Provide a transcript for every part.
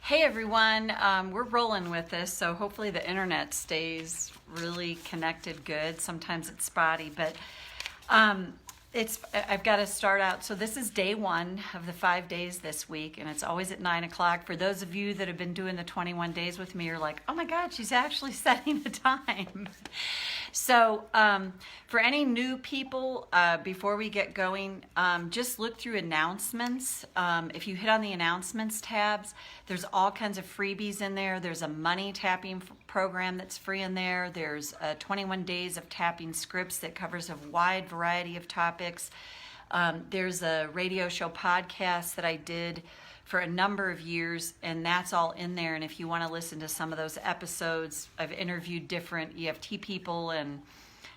Hey everyone, we're rolling with this, so hopefully the internet stays really connected good. Sometimes it's spotty, but I've got to start out. So this is day one of the 5 days this week, and it's always at 9 o'clock. For those of you that have been doing the 21 days with me, you're like, oh my God, she's actually setting the time. So for any new people, before we get going, just look through announcements. If you hit on the announcements tabs, there's all kinds of freebies in there. There's a money tapping program that's free in there. There's 21 days of tapping scripts that covers a wide variety of topics. There's a radio show podcast that I did for a number of years, and that's all in there. And if you want to listen to some of those episodes, I've interviewed different EFT people and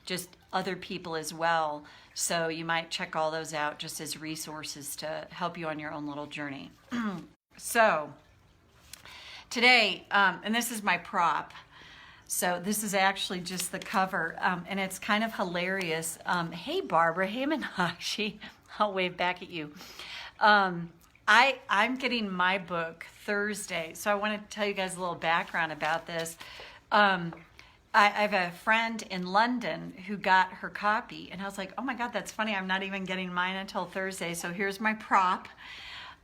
just other people as well. So you might check all those out just as resources to help you on your own little journey. So today, and this is my prop. So this is actually just the cover, and it's kind of hilarious. Hey, Barbara. Hey, Meenakshi. I'll wave back at you. I'm getting my book Thursday, so I want to tell you guys a little background about this. I have a friend in London who got her copy, and I was like, oh my God, that's funny. I'm not even getting mine until Thursday, so here's my prop.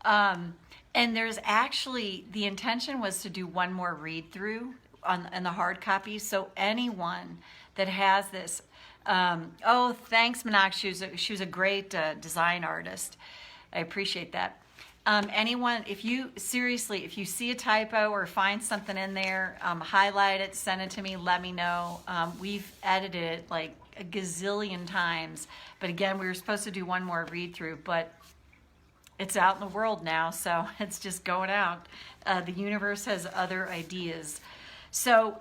And there's actually, the intention was to do one more read through on the hard copy, so anyone that has this, oh, thanks, Meenakshi. She was a great design artist. I appreciate that. Anyone, if you see a typo or find something in there, highlight it, send it to me, let me know. We've edited it like a gazillion times, but again, we were supposed to do one more read through, but it's out in the world now, so it's just going out. The universe has other ideas. So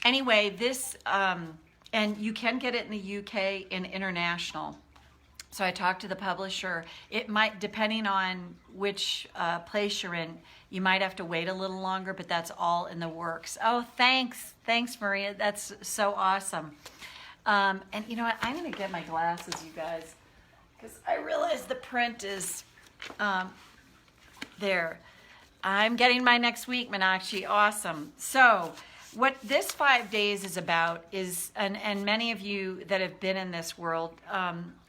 anyway, this, and you can get it in the UK and international. So I talked to the publisher. It might, depending on which place you're in, you might have to wait a little longer, but that's all in the works. Oh, thanks, Maria. That's so awesome. And you know what? I'm gonna get my glasses, you guys, because I realize the print is there. I'm getting mine next week, Meenakshi. Awesome. So what this 5 days is about is, and many of you that have been in this world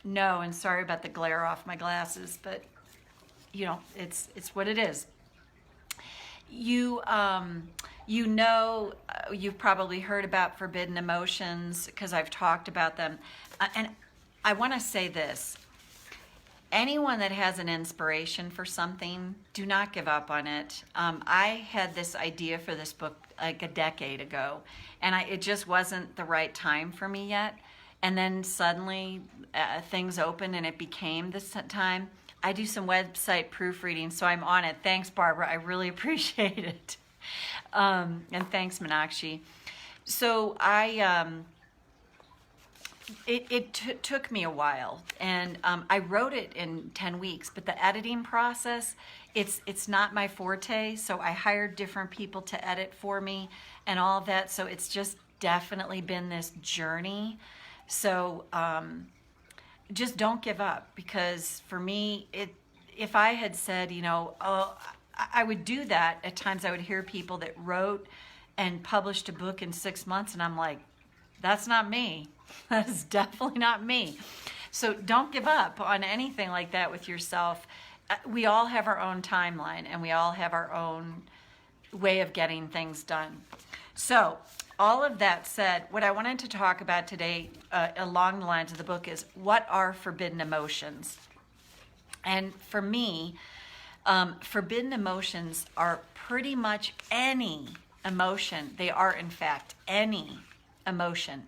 know, and sorry about the glare off my glasses, but you know, it's what it is. You've probably heard about forbidden emotions because I've talked about them. And I want to say this. Anyone that has an inspiration for something, do not give up on it. I had this idea for this book like a decade ago, and it just wasn't the right time for me yet. And then suddenly things opened and it became this time. I do some website proofreading, so I'm on it. Thanks, Barbara. I really appreciate it. And thanks, Meenakshi. So it took me a while, and I wrote it in 10 weeks, but the editing process, it's not my forte, so I hired different people to edit for me and all of that, so it's just definitely been this journey. So just don't give up, because for me, if I had said, you know, oh, I would do that. At times I would hear people that wrote and published a book in 6 months, and I'm like, that's not me. That's definitely not me. So don't give up on anything like that with yourself. We all have our own timeline, and we all have our own way of getting things done. So all of that said, what I wanted to talk about today along the lines of the book is, what are forbidden emotions? And for me, forbidden emotions are pretty much any emotion. They are, in fact, any emotion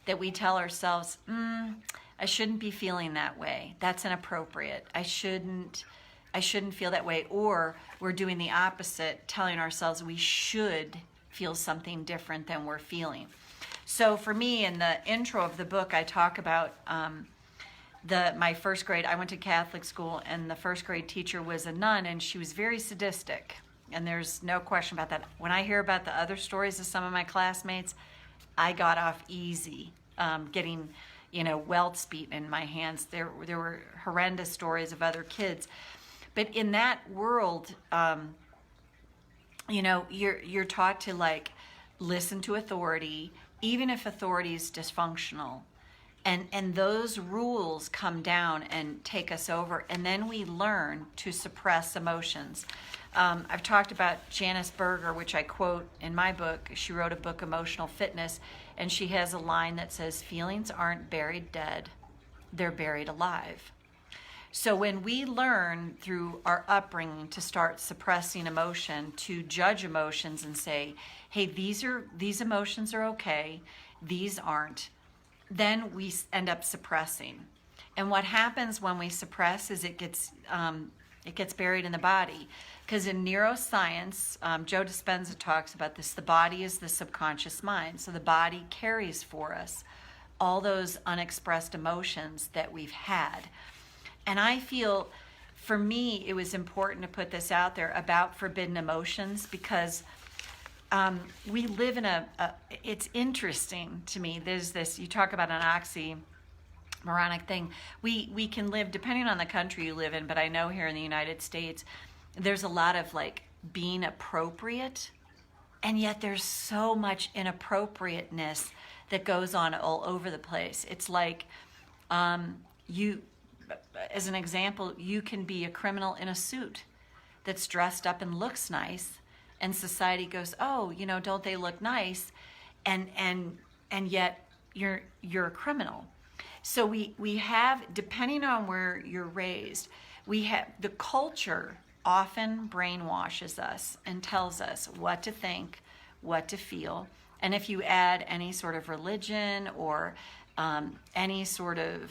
that we tell ourselves, I shouldn't be feeling that way. That's inappropriate. I shouldn't feel that way. Or we're doing the opposite, telling ourselves we should feel something different than we're feeling. So for me, in the intro of the book, I talk about my first grade. I went to Catholic school, and the first grade teacher was a nun, and she was very sadistic. And there's no question about that. When I hear about the other stories of some of my classmates, I got off easy, getting, welts beaten in my hands. There were horrendous stories of other kids. But in that world, you're taught to like listen to authority, even if authority is dysfunctional. And those rules come down and take us over, and then we learn to suppress emotions. I've talked about Janice Berger, which I quote in my book. She wrote a book, Emotional Fitness, and she has a line that says, feelings aren't buried dead, they're buried alive. So when we learn through our upbringing to start suppressing emotion, to judge emotions and say, hey, these emotions are okay, these aren't, then we end up suppressing. And what happens when we suppress is it gets buried in the body. Because in neuroscience, Joe Dispenza talks about this, the body is the subconscious mind. So the body carries for us all those unexpressed emotions that we've had. And I feel, for me, it was important to put this out there about forbidden emotions, because we live in it's interesting to me. There's this, you talk about an oxymoronic thing. We can live, depending on the country you live in, but I know here in the United States, there's a lot of like being appropriate, and yet there's so much inappropriateness that goes on all over the place. It's like, you, as an example, you can be a criminal in a suit that's dressed up and looks nice, and society goes, oh, don't they look nice? And yet you're a criminal. So we have, depending on where you're raised, we have, the culture often brainwashes us and tells us what to think, what to feel. And if you add any sort of religion or any sort of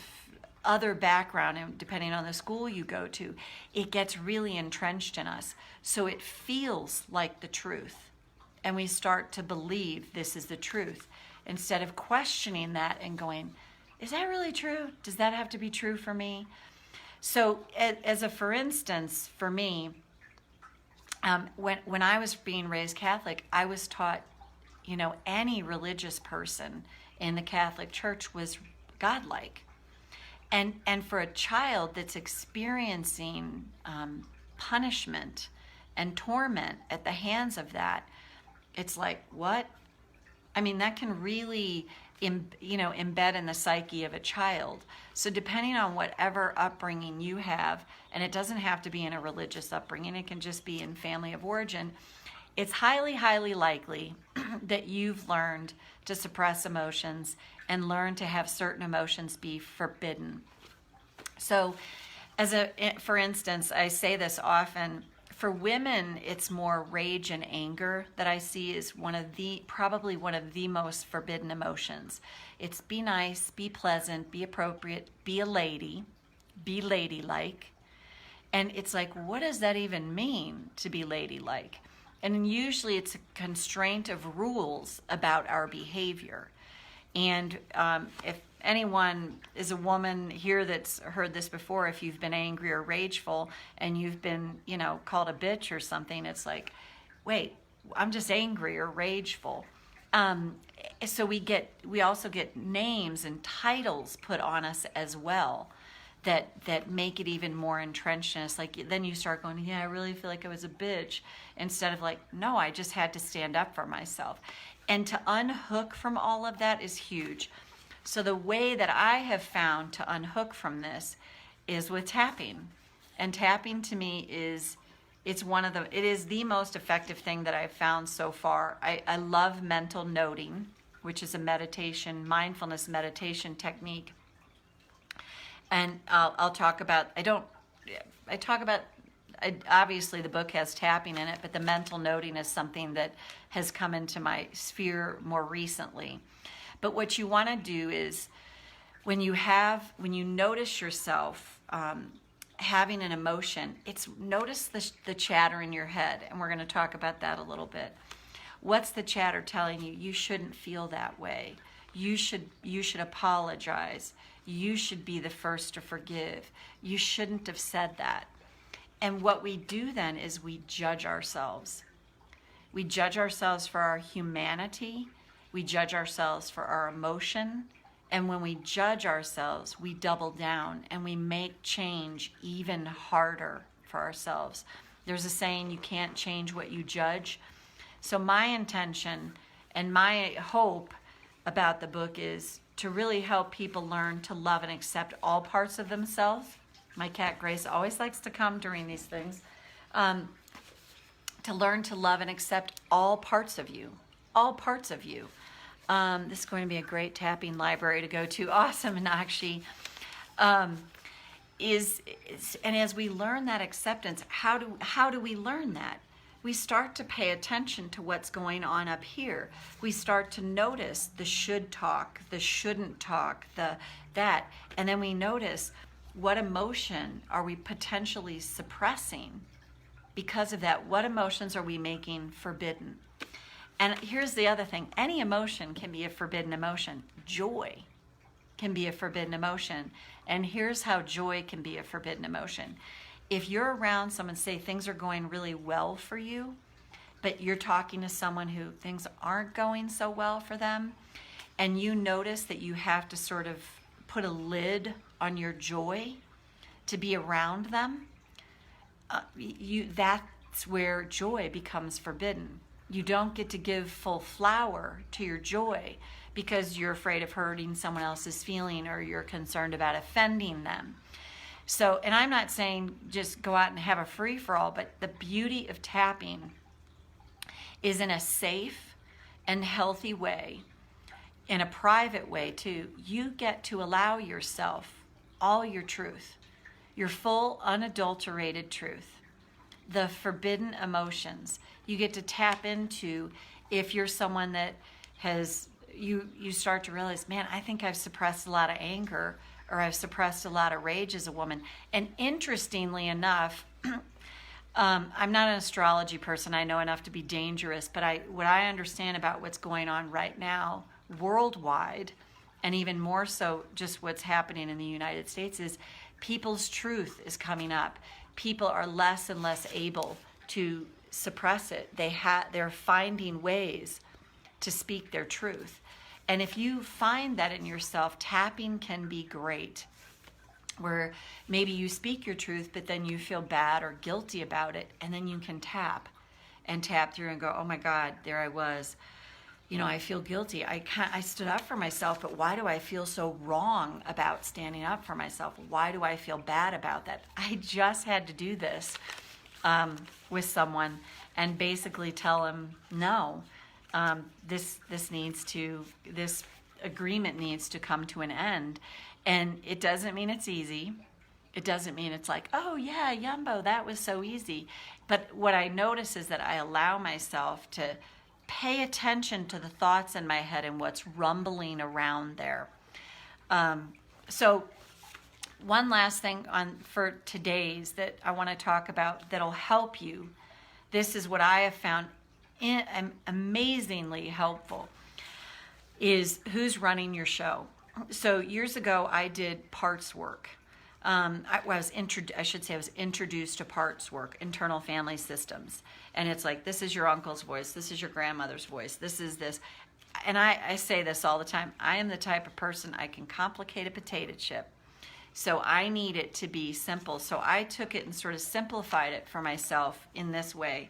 other background, and depending on the school you go to, it gets really entrenched in us. So it feels like the truth. And we start to believe this is the truth, instead of questioning that and going, is that really true? Does that have to be true for me? So as a for instance, for me, when I was being raised Catholic, I was taught, any religious person in the Catholic Church was godlike. And for a child that's experiencing punishment and torment at the hands of that, it's like, what? I mean, that can really, embed in the psyche of a child. So depending on whatever upbringing you have, and it doesn't have to be in a religious upbringing, it can just be in family of origin, it's highly, highly likely that you've learned to suppress emotions and learn to have certain emotions be forbidden. So for instance, I say this often, for women, it's more rage and anger that I see is probably one of the most forbidden emotions. It's be nice, be pleasant, be appropriate, be a lady, be ladylike. And it's like, what does that even mean, to be ladylike? And usually it's a constraint of rules about our behavior. And if anyone is a woman here that's heard this before, if you've been angry or rageful and you've been, called a bitch or something, it's like, wait, I'm just angry or rageful. So we also get names and titles put on us as well that make it even more entrenched in us. Like, then you start going, yeah, I really feel like I was a bitch, instead of like, no, I just had to stand up for myself. And to unhook from all of that is huge. So the way that I have found to unhook from this is with tapping. And tapping to me it is the most effective thing that I've found so far. I love mental noting, which is a mindfulness meditation technique. And I'll talk about, obviously the book has tapping in it, but the mental noting is something that has come into my sphere more recently. But what you want to do is, when you notice yourself having an emotion, notice the chatter in your head, and we're going to talk about that a little bit. What's the chatter telling you? You shouldn't feel that way. You should apologize. You should be the first to forgive. You shouldn't have said that. And what we do then is we judge ourselves. We judge ourselves for our humanity. We judge ourselves for our emotion. And when we judge ourselves, we double down and we make change even harder for ourselves. There's a saying, you can't change what you judge. So my intention and my hope about the book is to really help people learn to love and accept all parts of themselves. My cat Grace always likes to come during these things. To learn to love and accept all parts of you. All parts of you. This is going to be a great tapping library to go to. Awesome, Meenakshi. And as we learn that acceptance, how do we learn that? We start to pay attention to what's going on up here. We start to notice the should talk, the shouldn't talk, that, and then we notice what emotion are we potentially suppressing because of that. What emotions are we making forbidden? And here's the other thing. Any emotion can be a forbidden emotion. Joy can be a forbidden emotion. And here's how joy can be a forbidden emotion. If you're around someone, say things are going really well for you, but you're talking to someone who things aren't going so well for them, and you notice that you have to sort of put a lid on your joy to be around them, that's where joy becomes forbidden. You don't get to give full flower to your joy because you're afraid of hurting someone else's feeling or you're concerned about offending them. So, and I'm not saying just go out and have a free-for-all, but the beauty of tapping is in a safe and healthy way, in a private way too. You get to allow yourself all your truth, your full unadulterated truth, the forbidden emotions. You get to tap into, if you're someone that has, you start to realize, man, I think I've suppressed a lot of anger, or I've suppressed a lot of rage as a woman. And interestingly enough, I'm not an astrology person. I know enough to be dangerous, but what I understand about what's going on right now worldwide, and even more so just what's happening in the United States, is people's truth is coming up. People are less and less able to suppress it. They're finding ways to speak their truth. And if you find that in yourself, tapping can be great, where maybe you speak your truth, but then you feel bad or guilty about it, and then you can tap through and go, oh my God, there I was. I feel guilty. I stood up for myself, but why do I feel so wrong about standing up for myself? Why do I feel bad about that? I just had to do this with someone and basically tell him, no, this agreement needs to come to an end. And it doesn't mean it's easy. It doesn't mean it's like, oh yeah, Yumbo, that was so easy. But what I notice is that I allow myself to pay attention to the thoughts in my head and what's rumbling around there. So one last thing for today's that I want to talk about that'll help you. This is what I have found amazingly helpful, is who's running your show. So years ago, I did parts work. I was introduced to parts work, internal family systems. And it's like, this is your uncle's voice, this is your grandmother's voice, this is this. And I say this all the time. I am the type of person, I can complicate a potato chip. So I need it to be simple. So I took it and sort of simplified it for myself in this way.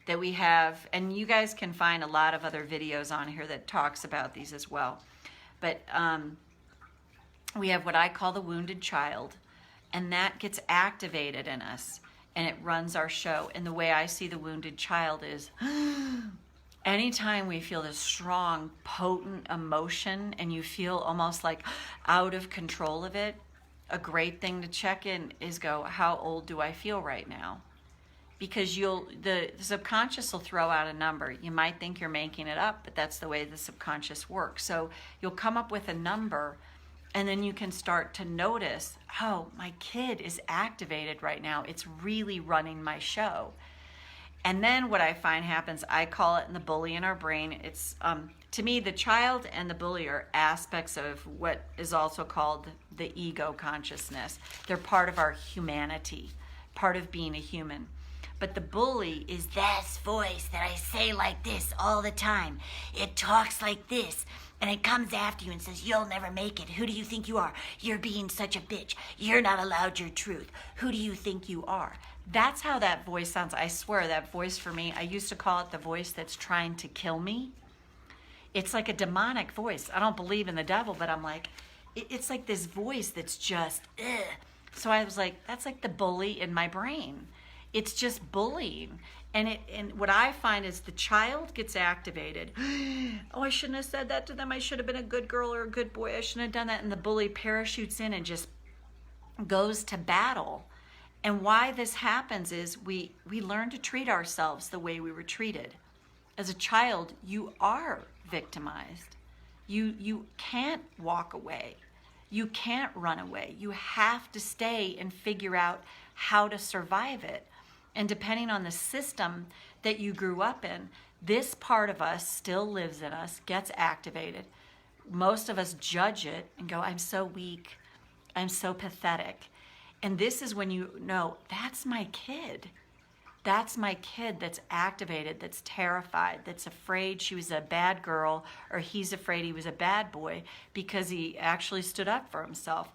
That we have, and you guys can find a lot of other videos on here that talks about these as well. But we have what I call the wounded child, and that gets activated in us, and it runs our show. And the way I see the wounded child is, anytime we feel this strong, potent emotion, and you feel almost like out of control of it, a great thing to check in is go, how old do I feel right now? Because the subconscious will throw out a number. You might think you're making it up, but that's the way the subconscious works. So you'll come up with a number, and then you can start to notice, oh, my kid is activated right now. It's really running my show. And then what I find happens, I call it in the bully in our brain. It's, to me, the child and the bully are aspects of what is also called the ego consciousness. They're part of our humanity, part of being a human. But the bully is this voice that I say like this all the time. It talks like this, and it comes after you and says, you'll never make it. Who do you think you are? You're being such a bitch. You're not allowed your truth. Who do you think you are? That's how that voice sounds. I swear that voice for me, I used to call it the voice that's trying to kill me. It's like a demonic voice. I don't believe in the devil, but I'm like, it's like this voice that's just, ugh. So I was like, that's like the bully in my brain. It's just bullying. And what I find is the child gets activated. Oh, I shouldn't have said that to them. I should have been a good girl or a good boy. I shouldn't have done that. And the bully parachutes in and just goes to battle. And why this happens is we learn to treat ourselves the way we were treated. As a child, you are victimized. You can't walk away. You can't run away. You have to stay and figure out how to survive it. And depending on the system that you grew up in, this part of us still lives in us, gets activated. Most of us judge it and go, I'm so weak. I'm so pathetic. And this is when you know, that's my kid. That's my kid that's activated, that's terrified, that's afraid she was a bad girl, or he's afraid he was a bad boy because he actually stood up for himself.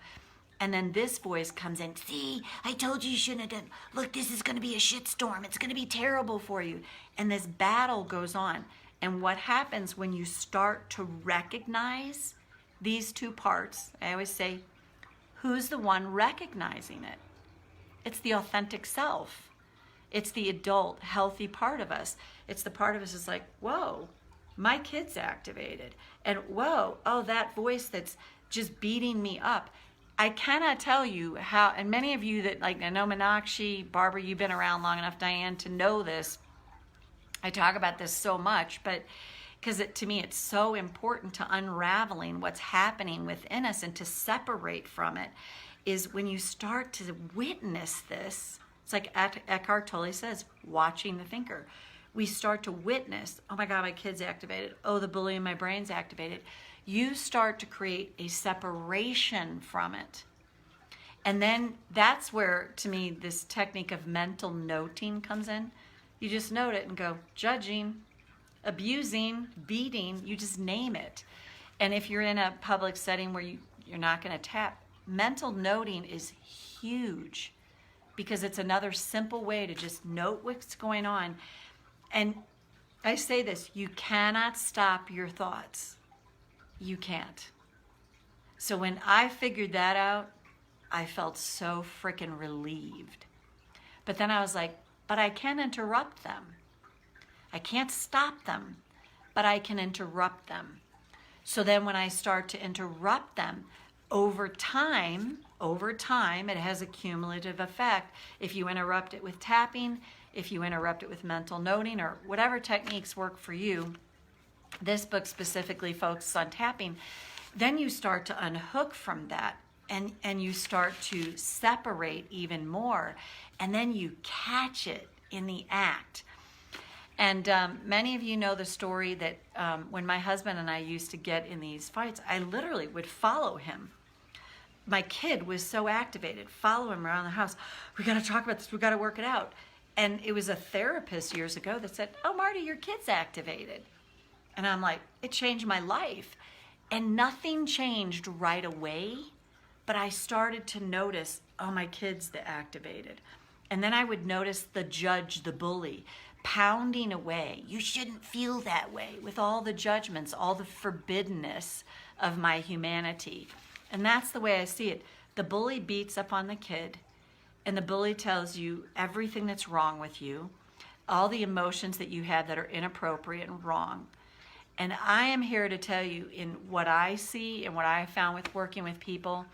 And then this voice comes in, see, I told you shouldn't have done, look, this is going to be a shitstorm. It's going to be terrible for you. And this battle goes on. And what happens when you start to recognize these two parts, I always say, who's the one recognizing it? It's the authentic self. It's the adult, healthy part of us. It's the part of us that's like, whoa, my kid's activated. And whoa, oh, that voice that's just beating me up. I cannot tell you how, and many of you that, like, I know Meenakshi, Barbara, you've been around long enough, Diane, to know this. I talk about this so much, but because to me it's so important to unraveling what's happening within us and to separate from it, is when you start to witness this. It's like Eckhart Tolle says, watching the thinker. We start to witness, oh my God, my kid's activated. Oh, the bully in my brain's activated. You start to create a separation from it. And then that's where, to me, this technique of mental noting comes in. You just note it and go, judging, abusing, beating, you just name it. And if you're in a public setting where you're not going to tap, mental noting is huge, because it's another simple way to just note what's going on. And I say this, you cannot stop your thoughts. You can't. So when I figured that out, I felt so freaking relieved. But then I was like, but I can interrupt them. I can't stop them, but I can interrupt them. So then when I start to interrupt them, over time, it has a cumulative effect. If you interrupt it with tapping, if you interrupt it with mental noting, or whatever techniques work for you, this book specifically focuses on tapping, then you start to unhook from that, and you start to separate even more, and then you catch it in the act. And many of you know the story that when my husband and I used to get in these fights, I literally would follow him. My kid was so activated, follow him around the house. We got to talk about this. We got to work it out. And it was a therapist years ago that said, oh, Marty, your kid's activated. And I'm like, it changed my life. And nothing changed right away, but I started to notice, oh, my kid's activated. And then I would notice the judge, the bully, pounding away. You shouldn't feel that way, with all the judgments, all the forbiddenness of my humanity. And that's the way I see it. The bully beats up on the kid, and the bully tells you everything that's wrong with you, all the emotions that you have that are inappropriate and wrong. And I am here to tell you, in what I see and what I found with working with people,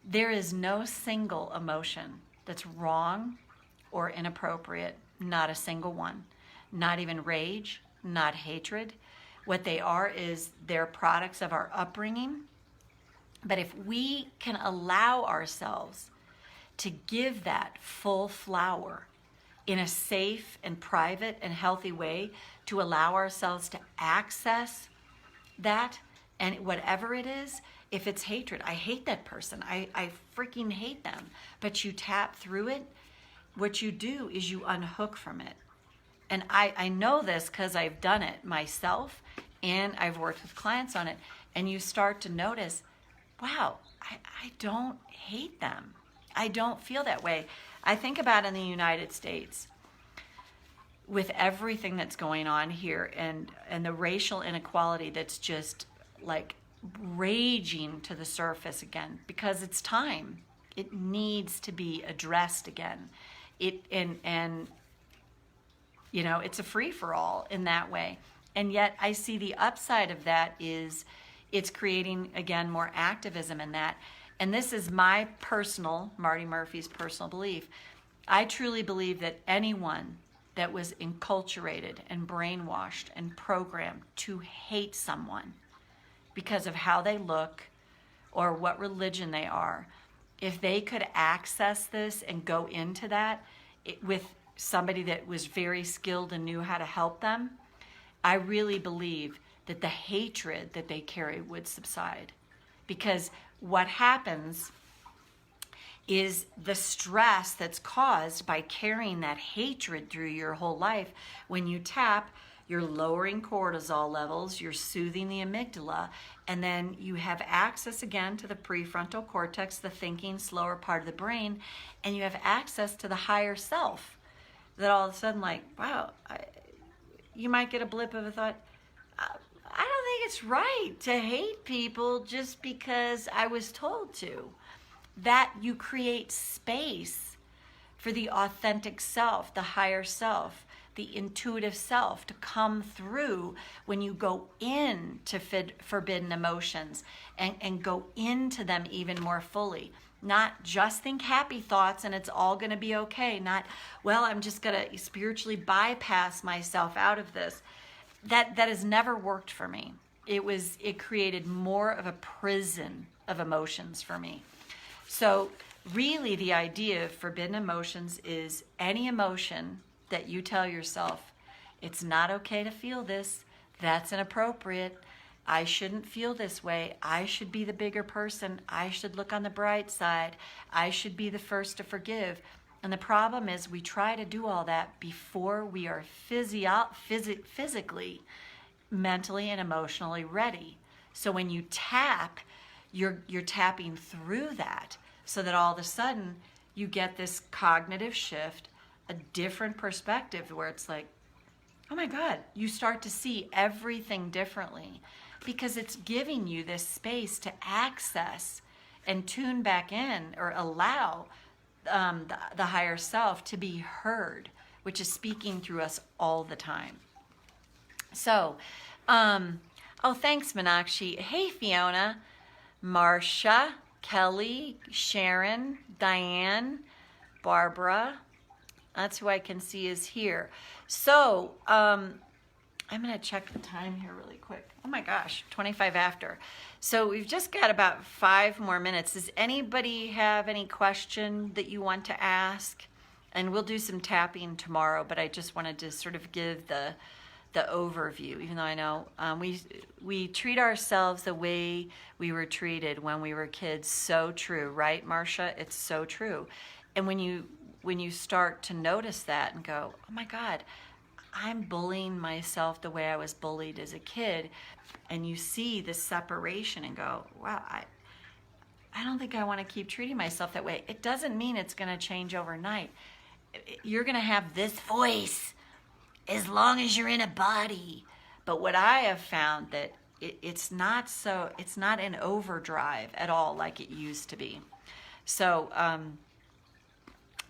there is no single emotion that's wrong or inappropriate, not a single one. Not even rage, not hatred. What they are is they're products of our upbringing. But if we can allow ourselves to give that full flower in a safe and private and healthy way, to allow ourselves to access that, and whatever it is, if it's hatred, I hate that person, I freaking hate them, but you tap through it, what you do is you unhook from it. And I know this because I've done it myself, and I've worked with clients on it, and you start to notice, wow, I don't hate them. I don't feel that way. I think about in the United States, with everything that's going on here, and the racial inequality that's just like raging to the surface again, because it's time. It needs to be addressed again. And you know, it's a free-for-all in that way. And yet I see the upside of that is it's creating, again, more activism in that. And this is my personal, Marty Murphy's personal belief. I truly believe that anyone that was enculturated and brainwashed and programmed to hate someone because of how they look or what religion they are, if they could access this and go into that with somebody that was very skilled and knew how to help them, I really believe that the hatred that they carry would subside. Because what happens is the stress that's caused by carrying that hatred through your whole life. When you tap, you're lowering cortisol levels, you're soothing the amygdala, and then you have access again to the prefrontal cortex, the thinking, slower part of the brain, and you have access to the higher self. That all of a sudden, like, wow, you might get a blip of a thought, I don't think it's right to hate people just because I was told to. That you create space for the authentic self, the higher self, the intuitive self to come through when you go into forbidden emotions and go into them even more fully. Not just think happy thoughts and it's all going to be okay. Not, well, I'm just going to spiritually bypass myself out of this. That has never worked for me. It created more of a prison of emotions for me. So really the idea of forbidden emotions is any emotion that you tell yourself, it's not okay to feel this, that's inappropriate, I shouldn't feel this way, I should be the bigger person, I should look on the bright side, I should be the first to forgive. And the problem is we try to do all that before we are physically, mentally, and emotionally ready. So when you tap, you're tapping through that so that all of a sudden you get this cognitive shift, a different perspective where it's like, oh my God, you start to see everything differently because it's giving you this space to access and tune back in or allow the higher self to be heard, which is speaking through us all the time. So, oh, thanks, Meenakshi. Hey, Fiona, Marcia, Kelly, Sharon, Diane, Barbara. That's who I can see is here. So, I'm going to check the time here really quick. Oh my gosh, 25 after. So we've just got about 5 more minutes. Does anybody have any question that you want to ask? And we'll do some tapping tomorrow, but I just wanted to sort of give the overview, even though I know we treat ourselves the way we were treated when we were kids. So true, right, Marcia? It's so true. And when you start to notice that and go, oh my God, I'm bullying myself the way I was bullied as a kid, and you see this separation and go, wow, I don't think I want to keep treating myself that way. It doesn't mean it's going to change overnight. You're going to have this voice as long as you're in a body. But what I have found that it's not an overdrive at all like it used to be. So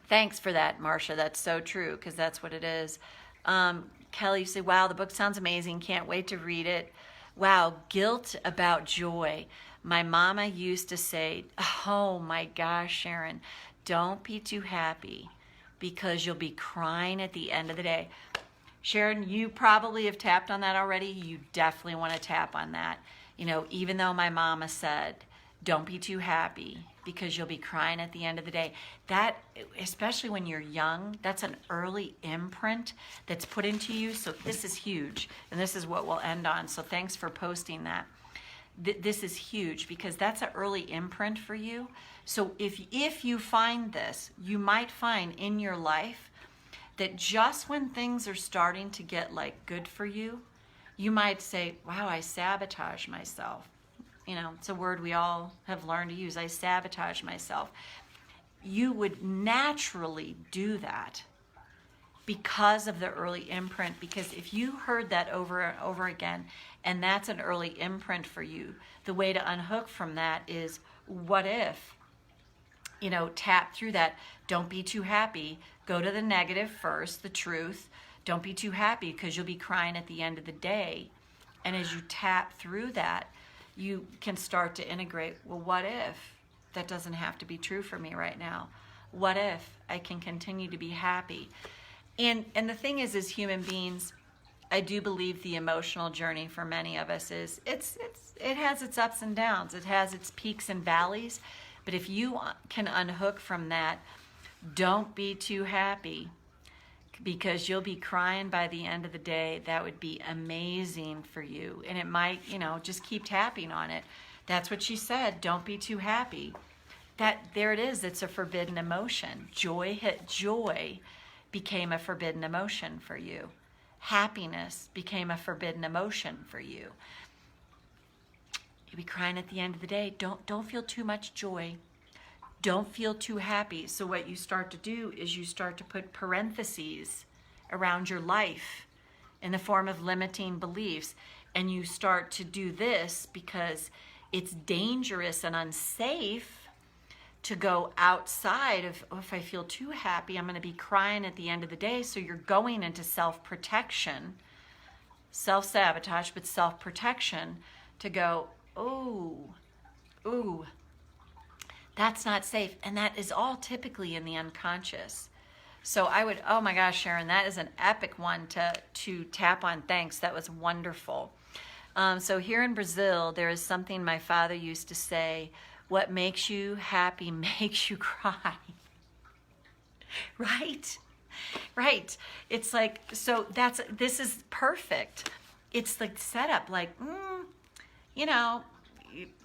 thanks for that, Marcia. That's so true, because that's what it is. Kelly, you say, wow, the book sounds amazing. Can't wait to read it. Wow, guilt about joy. My mama used to say, oh my gosh, Sharon, don't be too happy because you'll be crying at the end of the day. Sharon, you probably have tapped on that already. You definitely want to tap on that. You know, even though my mama said, don't be too happy because you'll be crying at the end of the day. That, especially when you're young, that's an early imprint that's put into you. So this is huge. And this is what we'll end on. So thanks for posting that. This is huge because that's an early imprint for you. So if you find this, you might find in your life that just when things are starting to get like good for you, you might say, wow, I sabotage myself. You know, it's a word we all have learned to use. I sabotage myself. you would naturally do that because of the early imprint. Because if you heard that over and over again, and that's an early imprint for you, the way to unhook from that is, what if? Tap through that. Don't be too happy. Go to the negative first, the truth. Don't be too happy, because you'll be crying at the end of the day. And as you tap through that, you can start to integrate, well, what if that doesn't have to be true for me right now? What if I can continue to be happy? And the thing is, as human beings, I do believe the emotional journey for many of us is, it has its ups and downs. It has its peaks and valleys. But if you can unhook from that, don't be too happy, because you'll be crying by the end of the day. That would be amazing for you. And it might, just keep tapping on it. That's what she said. Don't be too happy. There it is. It's a forbidden emotion. Joy became a forbidden emotion for you. Happiness became a forbidden emotion for you. You'll be crying at the end of the day. Don't feel too much joy. Don't feel too happy. So what you start to do is you start to put parentheses around your life in the form of limiting beliefs. And you start to do this because it's dangerous and unsafe to go outside of, if I feel too happy, I'm going to be crying at the end of the day. So you're going into self-protection, self-sabotage, but self-protection, to go, ooh, that's not safe. And that is all typically in the unconscious. So I would, oh my gosh, Sharon, that is an epic one to tap on. Thanks, that was wonderful. So here in Brazil, there is something my father used to say: what makes you happy makes you cry. Right. It's like, so this is perfect. It's like setup, like,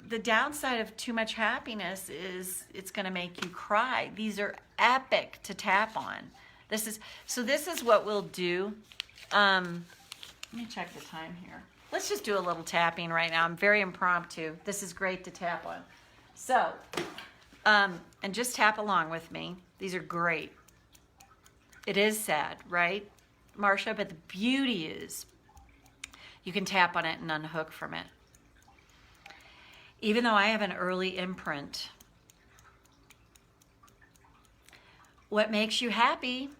the downside of too much happiness is it's going to make you cry. These are epic to tap on. This is what we'll do. Let me check the time here. Let's just do a little tapping right now. I'm very impromptu. This is great to tap on. So, and just tap along with me. These are great. It is sad, right, Marcia? But the beauty is you can tap on it and unhook from it. Even though I have an early imprint, what makes you happy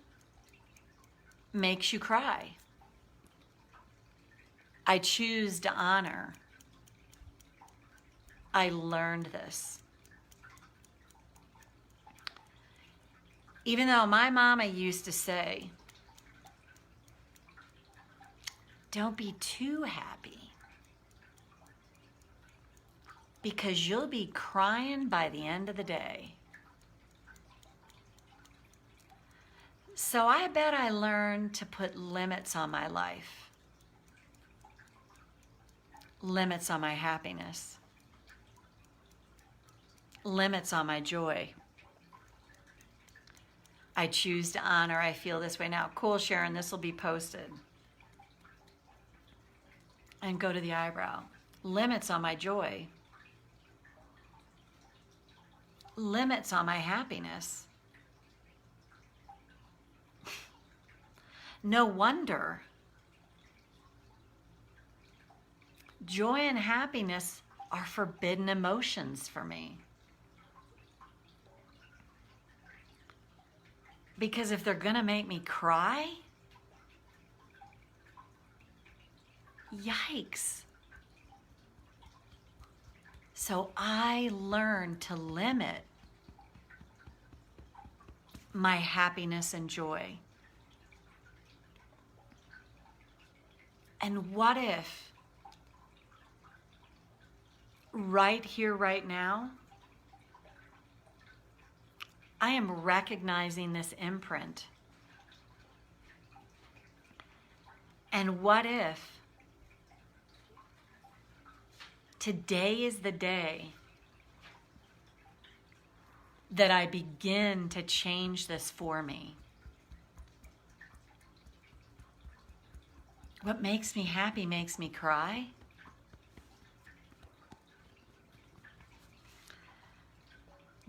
makes you cry. I choose to honor. I learned this. Even though my mama used to say, don't be too happy, because you'll be crying by the end of the day. So I bet I learned to put limits on my life, limits on my happiness, limits on my joy. I choose to honor. I feel this way now. Cool, Sharon, this will be posted. And go to the eyebrow. Limits on my joy. Limits on my happiness. No wonder. Joy and happiness are forbidden emotions for me. Because if they're going to make me cry, yikes. So I learned to limit my happiness and joy. And what if, right here, right now, I am recognizing this imprint? And what if today is the day that I begin to change this for me? What makes me happy makes me cry.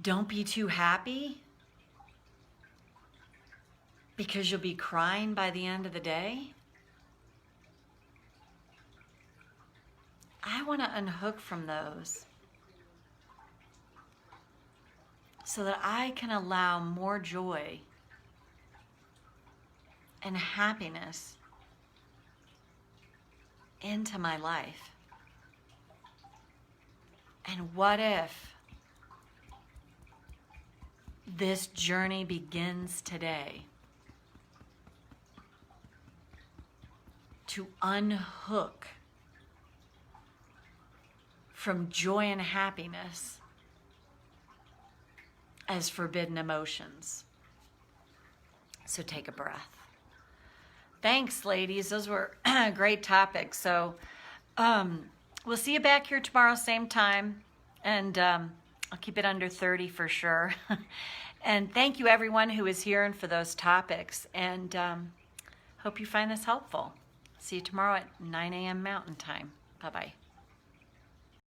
Don't be too happy because you'll be crying by the end of the day. I want to unhook from those so that I can allow more joy and happiness into my life. And what if this journey begins today to unhook from joy and happiness as forbidden emotions? So take a breath. Thanks, ladies. Those were great topics. So we'll see you back here tomorrow, same time. And I'll keep it under 30 for sure. And thank you, everyone who is here and for those topics. And hope you find this helpful. See you tomorrow at 9 a.m. Mountain Time. Bye-bye.